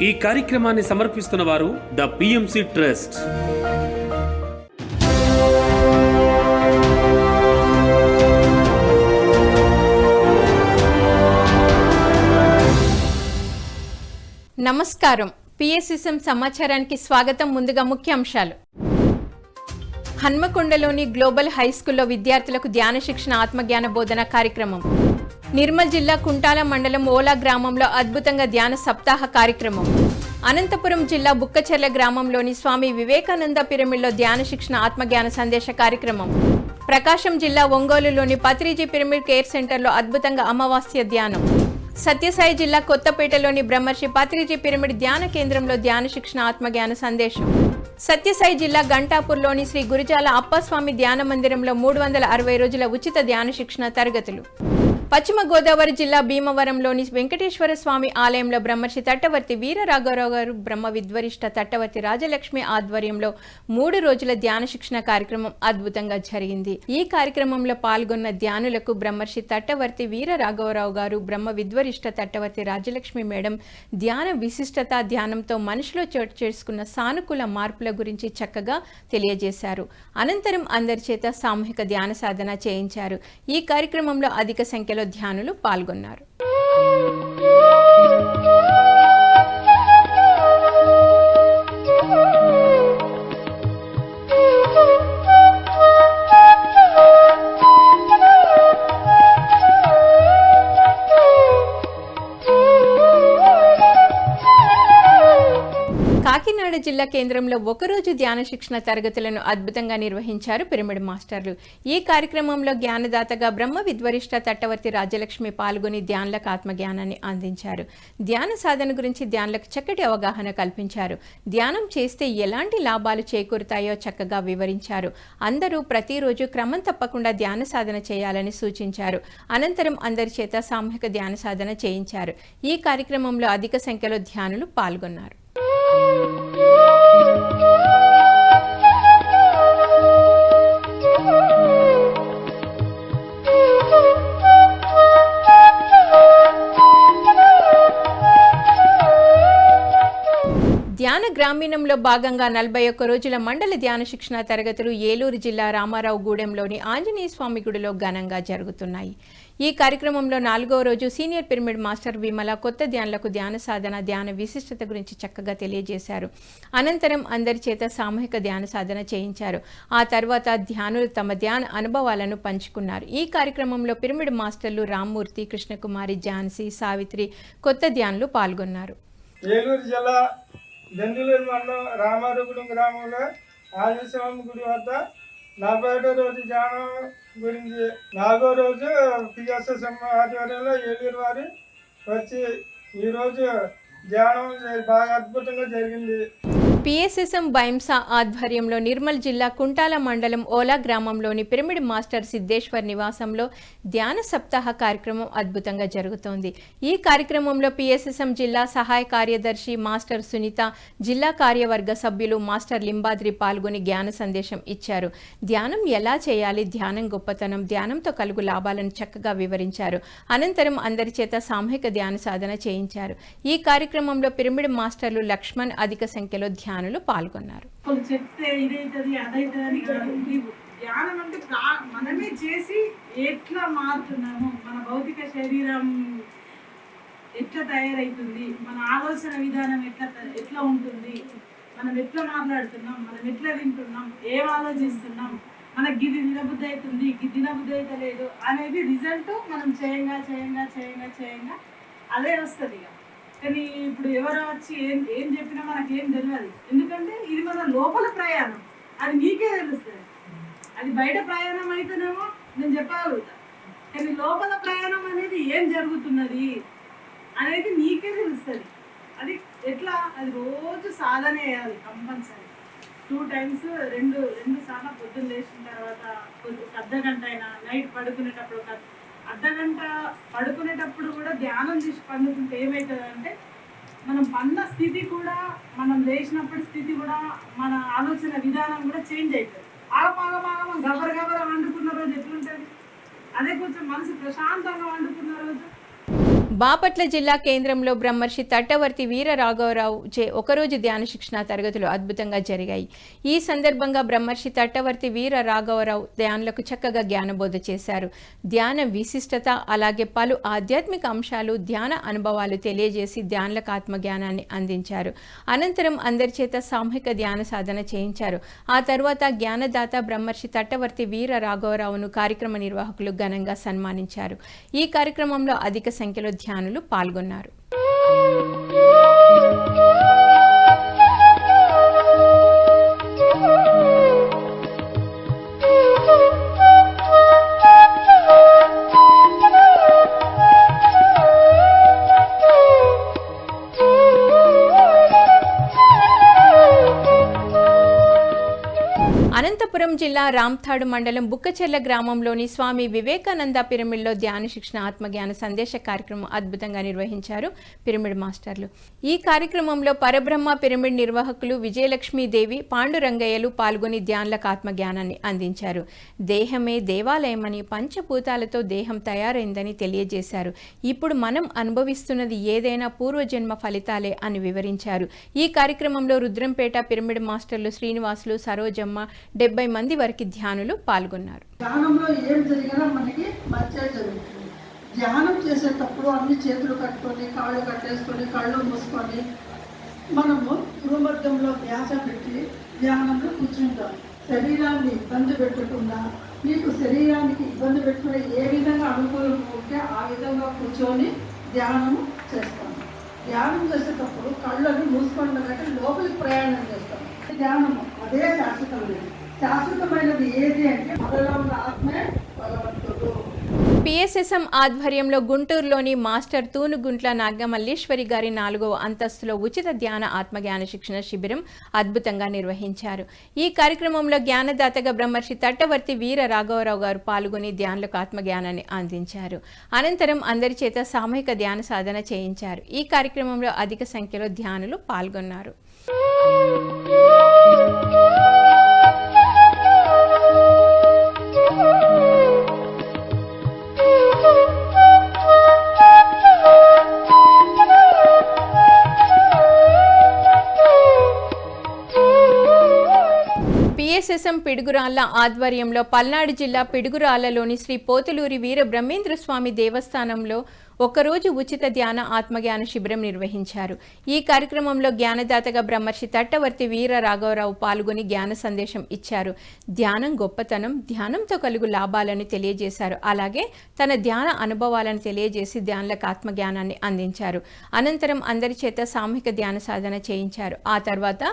ఈ కార్యక్రమాన్ని సమర్పిస్తున్న వారు ద పిఎంసి ట్రస్ట్. నమస్కారం. పిఎస్ఎస్ఎం సమాచారానికి స్వాగతం. ముందుగా ముఖ్యాంశాలు. హన్మకొండలోని గ్లోబల్ హై స్కూల్లో విద్యార్థులకు ధ్యాన శిక్షణ ఆత్మజ్ఞాన బోధన కార్యక్రమం. నిర్మల్ జిల్లా కుంటాల మండలం ఓలా గ్రామంలో అద్భుతంగా ధ్యాన సప్తాహ కార్యక్రమం. అనంతపురం జిల్లా బుక్కచెర్ల గ్రామంలోని స్వామి వివేకానంద పిరమిడ్లో ధ్యాన శిక్షణ ఆత్మజ్ఞాన సందేశ కార్యక్రమం. ప్రకాశం జిల్లా ఒంగోలులోని పత్రిజీ పిరమిడ్ కేర్ సెంటర్లో అద్భుతంగా అమావాస్య ధ్యానం. సత్యసాయి జిల్లా కొత్తపేటలోని బ్రహ్మర్షి పత్రిజీ పిరమిడ్ ధ్యాన కేంద్రంలో ధ్యాన శిక్షణ ఆత్మజ్ఞాన సందేశం. సత్యసాయి జిల్లా గంటాపూర్లోని శ్రీ గురుజాల అప్పస్వామి ధ్యాన మందిరంలో 360 రోజుల ఉచిత ధ్యాన శిక్షణ తరగతులు. పశ్చిమ గోదావరి జిల్లా భీమవరంలోని వెంకటేశ్వర స్వామి ఆలయంలో బ్రహ్మర్షి తట్టవర్తి వీర రాఘవరావు గారు బ్రహ్మ విద్వరిష్ట తట్టవర్తి రాజలక్ష్మి ఆధ్వర్యంలో 3 రోజుల ధ్యాన శిక్షణ కార్యక్రమం అద్భుతంగా జరిగింది. ఈ కార్యక్రమంలో పాల్గొన్న ధ్యానులకు బ్రహ్మర్షి తట్టవర్తి వీర రాఘవరావు గారు బ్రహ్మ విద్వరిష్ట తట్టవర్తి రాజలక్ష్మి మేడం ధ్యాన విశిష్టత, ధ్యానంతో మనిషిలో చోటు చేసుకున్న సానుకూల మార్పుల గురించి చక్కగా తెలియజేశారు. అనంతరం అందరి చేత సామూహిక ధ్యాన సాధన చేయించారు. ఈ కార్యక్రమంలో అధిక సంఖ్యలో ధ్యానులు పాల్గొన్నారు. కాకినాడ జిల్లా కేంద్రంలో ఒకరోజు ధ్యాన శిక్షణ తరగతులను అద్భుతంగా నిర్వహించారు పిరమిడ్ మాస్టర్లు. ఈ కార్యక్రమంలో జ్ఞానదాతగా బ్రహ్మ విద్వరిష్ట తట్టవర్తి రాజలక్ష్మి పాల్గొని ధ్యానులకు ఆత్మజ్ఞానాన్ని అందించారు. ధ్యాన సాధన గురించి ధ్యానులకు చక్కటి అవగాహన కల్పించారు. ధ్యానం చేస్తే ఎలాంటి లాభాలు చేకూరుతాయో చక్కగా వివరించారు. అందరూ ప్రతిరోజు క్రమం తప్పకుండా ధ్యాన సాధన చేయాలని సూచించారు. అనంతరం అందరి చేత సామూహిక ధ్యాన సాధన చేయించారు. ఈ కార్యక్రమంలో అధిక సంఖ్యలో ధ్యానులు పాల్గొన్నారు. ధ్యాన గ్రామీణంలో భాగంగా 41 రోజుల మండల ధ్యాన శిక్షణ తరగతులు ఏలూరు జిల్లా రామారావు గూడెంలోని ఆంజనేయ స్వామి గుడిలో ఘనంగా జరుగుతున్నాయి. ఈ కార్యక్రమంలో 4వ రోజు సీనియర్ పిరమిడ్ మాస్టర్ విమల కొత్త ధ్యానులకు ధ్యాన సాధన, ధ్యాన విశిష్టత గురించి చక్కగా తెలియజేశారు. అనంతరం అందరి చేత సామూహిక ధ్యాన సాధన చేయించారు. ఆ తర్వాత ధ్యానులు తమ ధ్యాన అనుభవాలను పంచుకున్నారు. ఈ కార్యక్రమంలో పిరమిడ్ మాస్టర్లు రామ్మూర్తి, కృష్ణకుమారి, ఝాన్సీ, సావిత్రి, కొత్త ధ్యానులు పాల్గొన్నారు. ఏలూరు జిల్లా దెందులూరు మండలం రామారగూడెం గ్రామంలో ఆంజనేయ స్వామి గుడి వద్ద 41వ రోజు ధ్యానం గురించి 4వ రోజు పిఎస్ఎస్ఎం ఆధ్వర్యంలో ఏలూరు వారి వచ్చి ఈరోజు ధ్యానం బాగా అద్భుతంగా జరిగింది. పిఎస్ఎస్ఎం బైంసా ఆధ్వర్యంలో నిర్మల్ జిల్లా కుంటాల మండలం ఓలా గ్రామంలోని పిరమిడ్ మాస్టర్ సిద్ధేశ్వర్ నివాసంలో ధ్యాన సప్తాహ కార్యక్రమం అద్భుతంగా జరుగుతోంది. ఈ కార్యక్రమంలో పిఎస్ఎస్ఎం జిల్లా సహాయ కార్యదర్శి మాస్టర్ సునీత, జిల్లా కార్యవర్గ సభ్యులు మాస్టర్ లింబాద్రి పాల్గొని జ్ఞాన సందేశం ఇచ్చారు. ధ్యానం ఎలా చేయాలి, ధ్యానం గొప్పతనం, ధ్యానంతో కలుగు లాభాలను చక్కగా వివరించారు. అనంతరం అందరి చేత సామూహిక ధ్యాన సాధన చేయించారు. ఈ కార్యక్రమంలో పిరమిడ్ మాస్టర్లు లక్ష్మణ్ అధిక సంఖ్యలో ధ్యానులు పాల్గొన్నారు. ధ్యానం అంటే మనమే చేసి ఎట్లా మారుతున్నాము, మన భౌతిక శరీరం ఎట్లా తయారైతుంది, మన ఆలోచన విధానం ఎట్లా ఉంటుంది, మనం ఎట్లా మాట్లాడుతున్నాం, మనం ఎట్లా వింటున్నాం, ఏం ఆలోచిస్తున్నాం, మనకి గిది తినబుద్ధి అవుతుంది, గిది తినబుద్ధి అయితే లేదు అనేది రిజల్ట్ మనం చేయంగా చేయంగా చేయంగా చేయంగా అదే వస్తుంది. కానీ ఇప్పుడు ఎవరు వచ్చి ఏం చెప్పినా మనకేం తెలియదు. ఎందుకంటే ఇది మన లోపల ప్రయాణం, అది నీకే తెలుస్తుంది. అది బయట ప్రయాణం అయితేనేమో నేను చెప్పగలుగుతా, కానీ లోపల ప్రయాణం అనేది ఏం జరుగుతున్నది అనేది నీకే తెలుస్తుంది. అది ఎట్లా, అది రోజు సాధన చేయాలి కంపల్సరీ. 2 times, రెండు సార్లు పొద్దున్న లేచిన తర్వాత అర్ధగంట అయినా, నైట్ పడుకునేటప్పుడు అర్ధగంట పడుకునేటప్పుడు కూడా ధ్యానం చేసి పండుకుంటే ఏమవుతుందంటే మనం పన్న స్థితి కూడా, మనం లేచినప్పుడు స్థితి కూడా, మన ఆలోచన విధానం కూడా చేంజ్ అవుతుంది. మనం గబర వండుకున్న రోజు ఎట్లుంటుంది, అదే కొంచెం మనసు ప్రశాంతంగా వండుకున్న రోజు బాపట్ల జిల్లా కేంద్రంలో బ్రహ్మర్షి తట్టవర్తి వీర రాఘవరావు చే ఒకరోజు ధ్యాన శిక్షణ తరగతులు అద్భుతంగా జరిగాయి. ఈ సందర్భంగా బ్రహ్మర్షి తట్టవర్తి వీర రాఘవరావు ధ్యానులకు చక్కగా జ్ఞానబోధ చేశారు. ధ్యాన విశిష్టత అలాగే పలు ఆధ్యాత్మిక అంశాలు, ధ్యాన అనుభవాలు తెలియజేసి ధ్యానులకు ఆత్మజ్ఞానాన్ని అందించారు. అనంతరం అందరి చేత సామూహిక ధ్యాన సాధన చేయించారు. ఆ తర్వాత జ్ఞానదాత బ్రహ్మర్షి తట్టవర్తి వీర రాఘవరావును కార్యక్రమ నిర్వాహకులు ఘనంగా సన్మానించారు. ఈ కార్యక్రమంలో అధిక సంఖ్యలో ధ్యానులు పాల్గొన్నారు. అనంతపురం జిల్లా రామ్తాడు మండలం బుక్కచెర్ల గ్రామంలోని స్వామి వివేకానంద పిరమిడ్లో ధ్యాన శిక్షణ ఆత్మజ్ఞాన సందేశ కార్యక్రమం అద్భుతంగా నిర్వహించారు పిరమిడ్ మాస్టర్లు. ఈ కార్యక్రమంలో పరబ్రహ్మ పిరమిడ్ నిర్వాహకులు విజయలక్ష్మీదేవి, పాండురంగయ్యలు పాల్గొని ధ్యానులకు ఆత్మజ్ఞానాన్ని అందించారు. దేహమే దేవాలయమని, పంచభూతాలతో దేహం తయారైందని తెలియజేశారు. ఇప్పుడు మనం అనుభవిస్తున్నది ఏదైనా పూర్వజన్మ ఫలితాలే అని వివరించారు. ఈ కార్యక్రమంలో రుద్రంపేట పిరమిడ్ మాస్టర్లు శ్రీనివాసులు, సరోజమ్మ, 70 మంది వరకు ధ్యానులు పాల్గొన్నారు. ధ్యానంలో ఏం జరిగినా మనకి మంచి జరుగుతుంది. ధ్యానం చేసేటప్పుడు అన్ని చేతులు కట్టుకొని, కాళ్ళు కట్టేసుకొని, కళ్ళు మూసుకొని మనము భూమధ్యంలో ధ్యాస పెట్టి ధ్యానంలో కూర్చుంటాం. శరీరాన్ని ఇబ్బంది పెట్టకుండా, మీకు శరీరానికి ఇబ్బంది పెట్టుకునే ఏ విధంగా అనుకూలం ఉంటే ఆ విధంగా కూర్చొని ధ్యానం చేస్తాం. ధ్యానం చేసేటప్పుడు కళ్ళను మూసుకున్నట్టు లోపలికి ప్రయాణం చేస్తాం. ధ్యానము అదే శాశ్వతమైనది. శాశ్వతమైనది ఏది అంటే మనలో ఉన్న ఆత్మే భగవంతుడు. పిఎస్ఎస్ఎం ఆధ్వర్యంలో గుంటూరులోని మాస్టర్ తూనుగుంట్ల నాగమల్లేశ్వరి గారి 4వ అంతస్తులో ఉచిత ధ్యాన ఆత్మజ్ఞాన శిక్షణ శిబిరం అద్భుతంగా నిర్వహించారు. ఈ కార్యక్రమంలో జ్ఞానదాతగా బ్రహ్మర్షి తట్టవర్తి వీర రాఘవరావు గారు పాల్గొని ధ్యానులకు ఆత్మజ్ఞానాన్ని అందించారు. అనంతరం అందరి చేత సామూహిక ధ్యాన సాధన చేయించారు. ఈ కార్యక్రమంలో అధిక సంఖ్యలో ధ్యానులు పాల్గొన్నారు. పిఎస్ఎస్ఎం పిడుగురాళ్ల ఆధ్వర్యంలో పల్నాడు జిల్లా పిడుగురాళ్లలోని శ్రీ పోతులూరి వీర బ్రహ్మేంద్ర స్వామి దేవస్థానంలో ఒకరోజు ఉచిత ధ్యాన ఆత్మజ్ఞాన శిబిరం నిర్వహించారు. ఈ కార్యక్రమంలో జ్ఞానదాతగా బ్రహ్మర్షి తట్టవర్తి వీర రాఘవరావు పాల్గొని జ్ఞాన సందేశం ఇచ్చారు. ధ్యానం గొప్పతనం, ధ్యానంతో కలుగు లాభాలను తెలియజేశారు. అలాగే తన ధ్యాన అనుభవాలను తెలియజేసి ధ్యానులకు ఆత్మజ్ఞానాన్ని అందించారు. అనంతరం అందరి చేత సామూహిక ధ్యాన సాధన చేయించారు. ఆ తర్వాత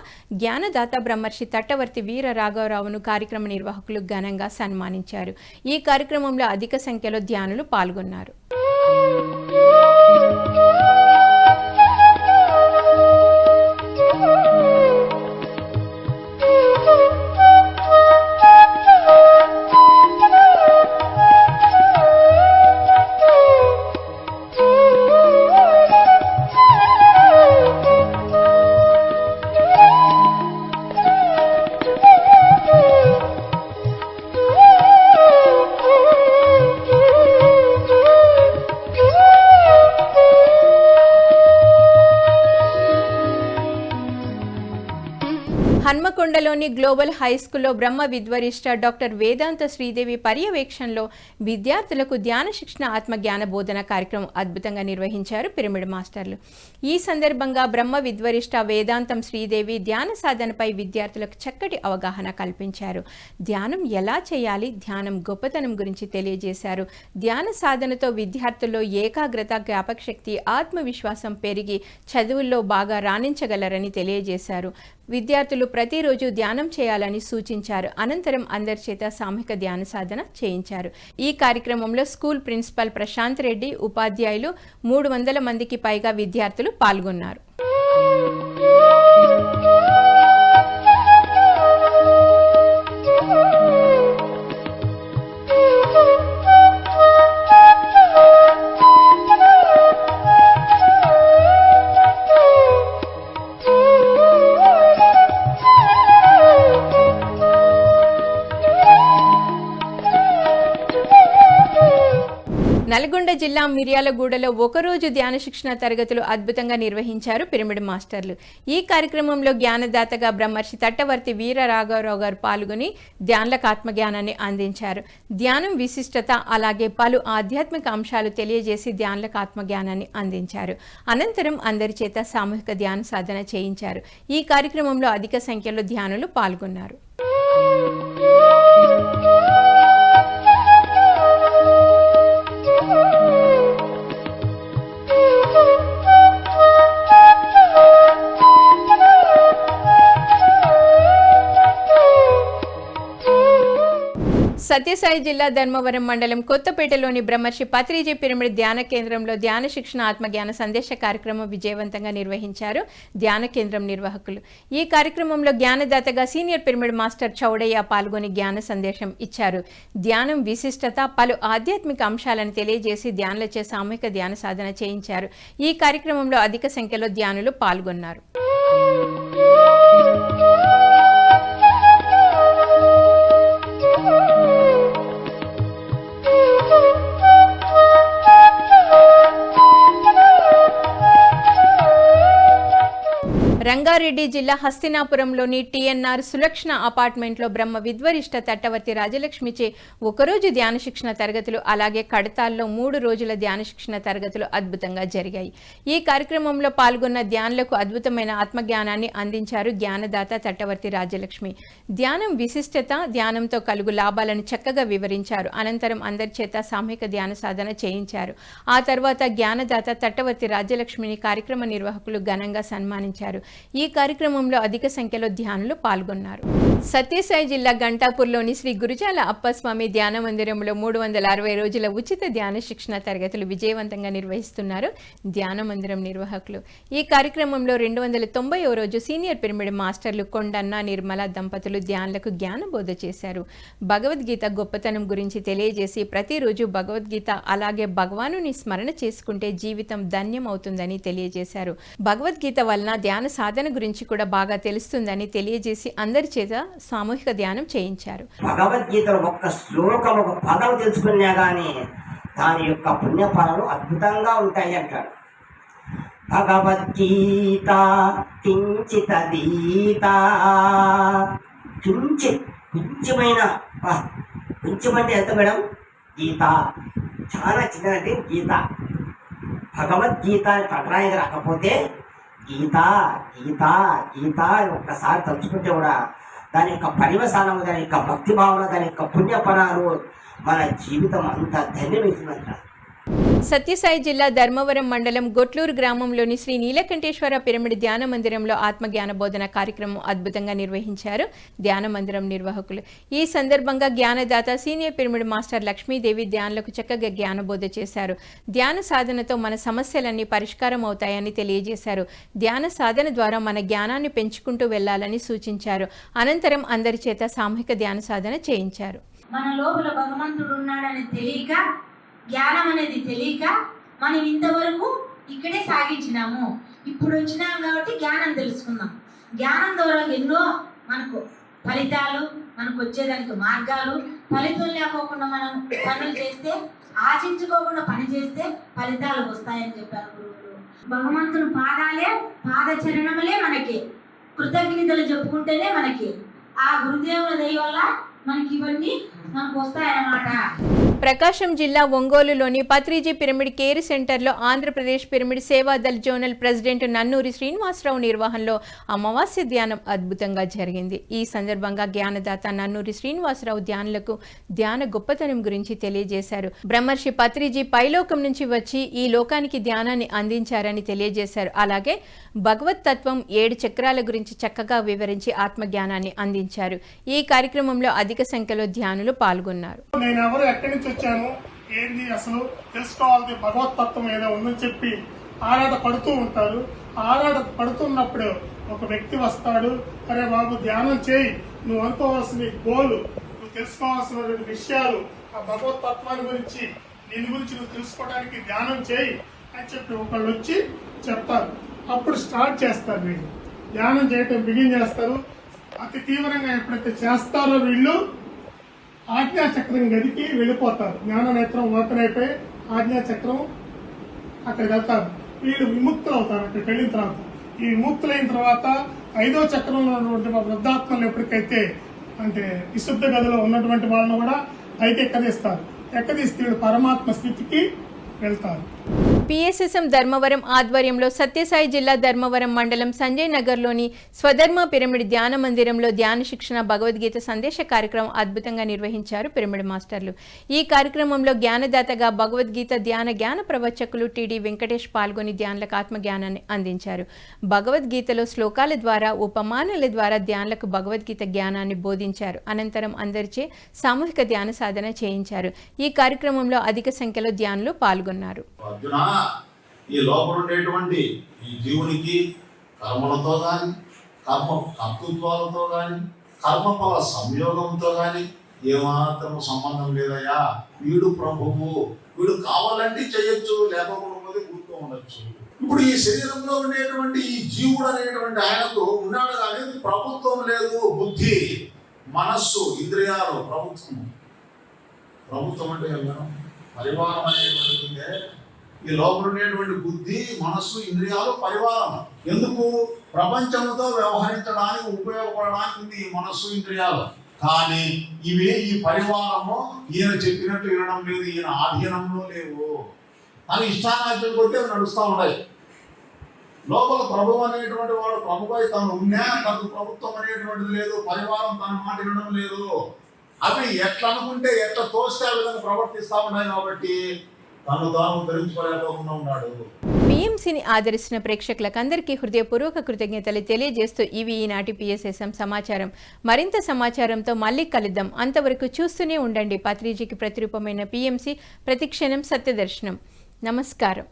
జ్ఞానదాత బ్రహ్మర్షి తట్టవర్తి వీర రాఘవరావును కార్యక్రమ నిర్వాహకులు ఘనంగా సన్మానించారు. ఈ కార్యక్రమంలో అధిక సంఖ్యలో ధ్యానులు పాల్గొన్నారు. హన్మకొండలోని గ్లోబల్ హై స్కూల్లో బ్రహ్మ విద్వరిష్ట డాక్టర్ వేదాంత శ్రీదేవి పర్యవేక్షణలో విద్యార్థులకు ధ్యాన శిక్షణ ఆత్మజ్ఞాన బోధన కార్యక్రమం అద్భుతంగా నిర్వహించారు పిరమిడ్ మాస్టర్లు. ఈ సందర్భంగా బ్రహ్మ విద్వరిష్ట వేదాంతం శ్రీదేవి ధ్యాన సాధనపై విద్యార్థులకు చక్కటి అవగాహన కల్పించారు. ధ్యానం ఎలా చేయాలి, ధ్యానం గొప్పతనం గురించి తెలియజేశారు. ధ్యాన సాధనతో విద్యార్థుల్లో ఏకాగ్రత, జ్ఞాపకశక్తి, ఆత్మవిశ్వాసం పెరిగి చదువుల్లో బాగా రాణించగలరని తెలియజేశారు. విద్యార్థులు ప్రతిరోజు ధ్యానం చేయాలని సూచించారు. అనంతరం అందరి చేత సామూహిక ధ్యాన సాధన చేయించారు. ఈ కార్యక్రమంలో స్కూల్ ప్రిన్సిపల్ ప్రశాంత్ రెడ్డి, ఉపాధ్యాయులు 300 మందికి పైగా విద్యార్థులు పాల్గొన్నారు. నల్గొండ జిల్లా మిర్యాలగూడలో ఒకరోజు ధ్యాన శిక్షణ తరగతులు అద్భుతంగా నిర్వహించారు పిరమిడ్ మాస్టర్లు. ఈ కార్యక్రమంలో జ్ఞానదాతగా బ్రహ్మర్షి తట్టవర్తి వీర రాఘవరావు గారు పాల్గొని ధ్యానులకు ఆత్మజ్ఞానాన్ని అందించారు. ధ్యానం విశిష్టత అలాగే పలు ఆధ్యాత్మిక అంశాలు తెలియజేసి ధ్యానులకు ఆత్మజ్ఞానాన్ని అందించారు. అనంతరం అందరి చేత సామూహిక ధ్యాన సాధన చేయించారు. ఈ కార్యక్రమంలో అధిక సంఖ్యలో ధ్యానులు పాల్గొన్నారు. సత్యసాయి జిల్లా ధర్మవరం మండలం కొత్తపేటలోని బ్రహ్మర్షి పత్రిజీ పిరమిడ్ ధ్యాన కేంద్రంలో ధ్యాన శిక్షణ ఆత్మజ్ఞాన సందేశ కార్యక్రమం విజయవంతంగా నిర్వహించారు ధ్యాన కేంద్రం నిర్వాహకులు. ఈ కార్యక్రమంలో జ్ఞానదాతగా సీనియర్ పిరమిడ్ మాస్టర్ చౌడయ్య పాల్గొని జ్ఞాన సందేశం ఇచ్చారు. ధ్యానం విశిష్టత పలు ఆధ్యాత్మిక అంశాలను తెలియజేసి ధ్యానులచే సామూహిక ధ్యాన సాధన చేయించారు. ఈ కార్యక్రమంలో అధిక సంఖ్యలో ధ్యానులు పాల్గొన్నారు. రంగారెడ్డి జిల్లా హస్తినాపురంలోని టీఎన్ఆర్ సులక్షణ అపార్ట్మెంట్లో బ్రహ్మ విద్వరిష్ట తట్టవర్తి రాజలక్ష్మిచే ఒకరోజు ధ్యాన శిక్షణ తరగతులు అలాగే కడతాల్లో 3 రోజుల ధ్యాన శిక్షణ తరగతులు అద్భుతంగా జరిగాయి. ఈ కార్యక్రమంలో పాల్గొన్న ధ్యానులకు అద్భుతమైన ఆత్మజ్ఞానాన్ని అందించారు జ్ఞానదాత తట్టవర్తి రాజలక్ష్మి. ధ్యానం విశిష్టత ధ్యానంతో కలుగు లాభాలను చక్కగా వివరించారు. అనంతరం అందరి చేత సామూహిక ధ్యాన సాధన చేయించారు. ఆ తర్వాత జ్ఞానదాత తట్టవర్తి రాజలక్ష్మిని కార్యక్రమ నిర్వాహకులు ఘనంగా సన్మానించారు. ఈ కార్యక్రమంలో అధిక సంఖ్యలో ధ్యానులు పాల్గొన్నారు. సత్యసాయి జిల్లా గంటాపూర్లోని శ్రీ గురుజాల అప్పస్వామి ధ్యాన మందిరంలో 360 రోజుల ఉచిత ధ్యాన శిక్షణ తరగతులు విజయవంతంగా నిర్వహిస్తున్నారు ధ్యాన మందిరం నిర్వాహకులు. ఈ కార్యక్రమంలో 290వ రోజు సీనియర్ పిరమిడ్ మాస్టర్లు కొండన్న నిర్మల దంపతులు ధ్యానులకు జ్ఞానబోధ చేశారు. భగవద్గీత గొప్పతనం గురించి తెలియజేసి ప్రతిరోజు భగవద్గీత అలాగే భగవానుని స్మరణ చేసుకుంటే జీవితం ధన్యం అవుతుందని తెలియజేశారు. భగవద్గీత వలన ధ్యాన సాధన గురించి కూడా బాగా తెలుస్తుందని తెలియజేసి అందరి చేత సామూహిక ధ్యానం చేయించారు. భగవద్గీతలో ఒక్క శ్లోకం ఒక పదం తెలుసుకున్నా కానీ దాని యొక్క పుణ్యఫలాలు అద్భుతంగా ఉంటాయి అంటారు. భగవద్గీత కించితదీత కొంచెమైన కొంచెమంటే ఎంత మేడం? గీత చాలా చిన్నదంటే గీత. భగవద్గీత పట్టరాయిగా రాకపోతే గీత గీత గీత ఒక్కసారి తలుచుకుంటే కూడా దాని యొక్క పరివసానము, దాని యొక్క భక్తి భావన, దాని యొక్క పుణ్యఫలాలు మన జీవితం అంత ధన్యమవుతుందంట. సత్యసాయి జిల్లా ధర్మవరం మండలం గొట్లూరు గ్రామంలోని శ్రీ నీలకంఠేశ్వర పిరమిడ్ ధ్యాన మందిరంలో ఆత్మజ్ఞాన బోధన కార్యక్రమం అద్భుతంగా నిర్వహించారు ధ్యాన మందిరం నిర్వాహకులు. ఈ సందర్భంగా జ్ఞానదాత సీనియర్ పిరమిడ్ మాస్టర్ లక్ష్మీదేవి ధ్యానులకు చక్కగా జ్ఞానబోధ చేశారు. ధ్యాన సాధనతో మన సమస్యలన్నీ పరిష్కారం అవుతాయని తెలియజేశారు. ధ్యాన సాధన ద్వారా మన జ్ఞానాన్ని పెంచుకుంటూ వెళ్లాలని సూచించారు. అనంతరం అందరి చేత సామూహిక ధ్యాన సాధన చేయించారు. మన లోపల భగవంతుడు ఉన్నాడని తెలియక, జ్ఞానం అనేది తెలియక మనం ఇంతవరకు ఇక్కడే సాగించినాము. ఇప్పుడు వచ్చినాం కాబట్టి జ్ఞానం తెలుసుకుందాం. జ్ఞానం ద్వారా ఎన్నో మనకు ఫలితాలు, మనకు వచ్చేదానికి మార్గాలు, ఫలితం లేకోకుండా మనం పనులు చేస్తే, ఆశించుకోకుండా పని చేస్తే ఫలితాలు వస్తాయని చెప్పారు గురువులు. భగవంతుని పాదచరణములే మనకి కృతజ్ఞతలు చెప్పుకుంటేనే మనకి ఆ గురుదేవుల దయ వల్ల మనకి ఇవన్నీ మనకు వస్తాయన్నమాట. ప్రకాశం జిల్లా ఒంగోలులోని పత్రిజీ పిరమిడ్ కేర్ సెంటర్లో Andhra Pradesh pyramid Seva Dal zonal president Nannuri Srinivasarao నిర్వహణలో అమావాస్య ధ్యానం అద్భుతంగా జరిగింది. ఈ సందర్భంగా జ్ఞానదాత నన్నూరి శ్రీనివాసరావు ధ్యానులకు ధ్యాన గొప్పతనం గురించి తెలియజేశారు. బ్రహ్మర్షి పత్రిజీ పైలోకం నుంచి వచ్చి ఈ లోకానికి ధ్యానాన్ని అందించారని తెలియజేశారు. అలాగే భగవత్ తత్వం 7 చక్రాల గురించి చక్కగా వివరించి ఆత్మజ్ఞానాన్ని అందించారు. ఈ కార్యక్రమంలో అధిక సంఖ్యలో ధ్యానులు పాల్గొన్నారు. వచ్చాను ఏంది అసలు తెలుసుకోవాలి, భగవతత్వం ఏదో ఉందని చెప్పి ఆరాట పడుతూ ఉంటారు. ఆరాట పడుతున్నప్పుడు ఒక వ్యక్తి వస్తాడు, అరే బాబు ధ్యానం చేయి, నువ్వు అనుకోవాల్సిన గోలు, నువ్వు తెలుసుకోవాల్సినటువంటి విషయాలు, ఆ భగవతత్వాన్ని గురించి, దీని గురించి నువ్వు తెలుసుకోవడానికి ధ్యానం చేయి అని చెప్పి ఒకళ్ళు వచ్చి చెప్తారు. అప్పుడు స్టార్ట్ చేస్తారు. వీళ్ళు ధ్యానం చేయటం బిగిన్ చేస్తారు. అతి తీవ్రంగా ఎప్పుడైతే చేస్తారో వీళ్ళు ఆజ్ఞాచక్రం గదికి వెళ్ళిపోతారు. జ్ఞాన నేత్రం ఓపెన్ అయిపోయి ఆజ్ఞా చక్రం అక్కడికి వెళ్తారు. వీళ్ళు విముక్తులు అవుతారు. అక్కడికి వెళ్ళిన తర్వాత ఈ విముక్తులైన తర్వాత 5వ చక్రంలో ఉన్నటువంటి వృద్ధాత్మలు ఎప్పటికైతే అంటే విశుద్ధ గదిలో ఉన్నటువంటి వాళ్ళను కూడా పైకి ఎక్కదీస్తారు. ఎక్కదీస్తే వీళ్ళు పరమాత్మ స్థితికి వెళ్తారు. పిఎస్ఎస్ఎం ధర్మవరం ఆధ్వర్యంలో సత్యసాయి జిల్లా ధర్మవరం మండలం సంజయ్ నగర్లోని స్వధర్మ పిరమిడ్ ధ్యాన మందిరంలో ధ్యాన శిక్షణ భగవద్గీత సందేశ కార్యక్రమం అద్భుతంగా నిర్వహించారు పిరమిడ్ మాస్టర్లు. ఈ కార్యక్రమంలో జ్ఞానదాతగా భగవద్గీత జ్ఞాన ప్రవచకులు టిడి వెంకటేష్ పాల్గొని ధ్యానులకు ఆత్మజ్ఞానాన్ని అందించారు. భగవద్గీతలో శ్లోకాల ద్వారా ఉపమానాల ద్వారా ధ్యానులకు భగవద్గీత జ్ఞానాన్ని బోధించారు. అనంతరం అందరిచే సామూహిక ధ్యాన సాధన చేయించారు. ఈ కార్యక్రమంలో అధిక సంఖ్యలో ధ్యానులు పాల్గొన్నారు. అర్జున, ఈ లోపల ఉండేటువంటి ఈ జీవునికి కర్మలతో కానీ కర్తృత్వాలతో కానీ కర్మఫల సంయోగంతో కానీ ఏమాత్రం సంబంధం లేదయ్యా. వీడు ప్రభువు, వీడు కావాలంటే చేయొచ్చు, లేకపోతే కూర్చో ఉండొచ్చు. ఇప్పుడు ఈ శరీరంలో ఉండేటువంటి ఈ జీవుడు అనేటువంటి ఆయనకు ఉన్నాడు కానీ ప్రభుత్వం లేదు. బుద్ధి, మనస్సు, ఇంద్రియాలు ప్రభుత్వం అంటే పరివారం అనేటువంటిదే. ఈ లోపల ఉండేటువంటి బుద్ధి, మనస్సు, ఇంద్రియాలు పరివారం. ఎందుకు? ప్రపంచంతో వ్యవహరించడానికి ఉపయోగపడడానికి ఉంది ఈ మనస్సు, ఇంద్రియాలు. కానీ ఇవి ఈ పరివారము ఈయన చెప్పినట్టు వినడం లేదు, ఈయన ఆధీనంలో లేవు. అని ఇష్టానాజ్యం కొట్టి అవి నడుస్తూ ఉన్నాయి. లోపల ప్రభు అనేటువంటి వాడు ప్రభుపై తను ఉన్నా తను ప్రభుత్వం అనేటువంటిది లేదు, పరివారం తన మాట వినడం లేదు. అవి ఎట్లా అనుకుంటే ఎట్లా తోస్తే ఆ విధంగా ప్రవర్తిస్తూ ఉన్నాయి. కాబట్టి తను తాను ధరించుకోలేకుండా ఉన్నాడు. పిఎంసిని ఆదరిస్తున్న ప్రేక్షకులకు అందరికీ హృదయపూర్వక కృతజ్ఞతలు తెలియజేస్తూ ఇవి ఈనాటి పిఎస్ఎస్ఎం సమాచారం. మరింత సమాచారంతో మళ్ళీ కలుద్దాం. అంతవరకు చూస్తూనే ఉండండి. పత్రిజీకి ప్రతిరూపమైన పిఎంసి, ప్రతిక్షణం సత్యదర్శనం. నమస్కారం.